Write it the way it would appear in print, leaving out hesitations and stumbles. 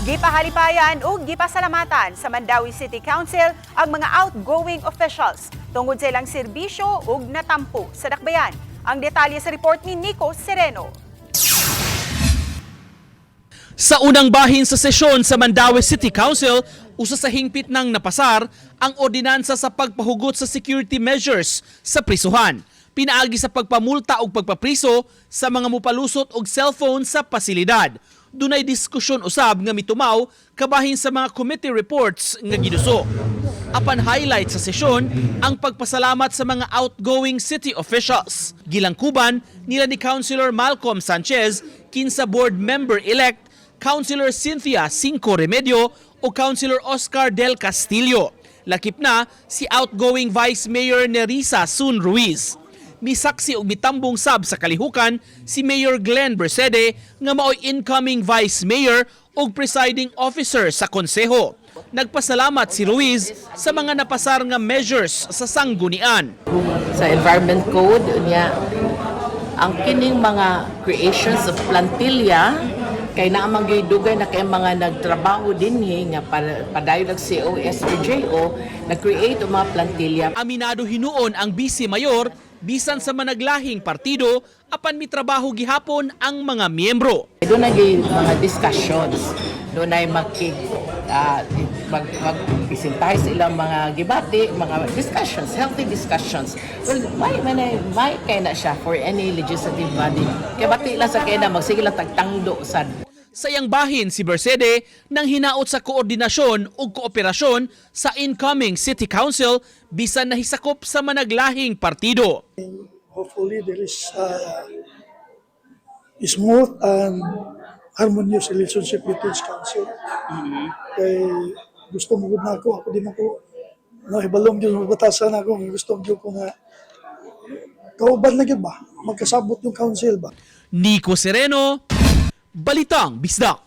Gipahalipayan ug gipasalamatan sa Mandawi City Council ang mga outgoing officials tungod sa ilang serbisyo ug natampo sa dakbayan. Ang detalye sa report ni Nico Sereno. Sa unang bahin sa sesyon sa Mandawi City Council, usa sa hingpit nang napasar ang ordinansa sa pagpahugot sa security measures sa prisuhan. Pinaagi sa pagpamulta o pagpapriso sa mga mupalusot og cellphone sa pasilidad. Dunay diskusyon usab nga mitumaw kabahin sa mga committee reports nga giduso. Apan highlight sa sesyon ang pagpasalamat sa mga outgoing city officials. Gilangkuban nila ni Councilor Malcolm Sanchez, kinsa board member-elect, Councilor Cynthia Cinco Remedio o Councilor Oscar Del Castillo. Lakip na si outgoing Vice Mayor Nerissa Sun Ruiz. Misaksi og mitambong sab sa kalihukan si Mayor Glenn Bersede nga mao'y incoming Vice Mayor ug presiding officer sa konseho. Nagpasalamat si Ruiz sa mga napasar nga measures sa sanggunian. Sa Environment Code niya, ang kining mga creations of plantilla kay naamang gidugay na kay mga nagtrabaho dinhi nga padayon ng COS o JO na-create ang mga plantilla. Aminado hinuon ang Vice Mayor bisan sa managlahing partido apan mitrabaho gihapon ang mga miyembro. Doon na mga discussions, doon ay magpisintahe sa ilang mga gibati, mga discussions, healthy discussions. Well, may kaya na siya for any legislative body. Kaya bati lang sa kaya na magsige lang tagtangdo sa Sayang bahin si Bersede nang hinaot sa koordinasyon ug kooperasyon sa incoming City Council bisan nahisakop sa managlahing partido. Hopefully there is smooth and harmonious relationship between council. Kay gusto mo gud na ako di man ko ibalong yung batasan ako, gusto ko nga kauban na gyud ba magkasabot yung council ba. Nico Sereno, Balitang Bisdak.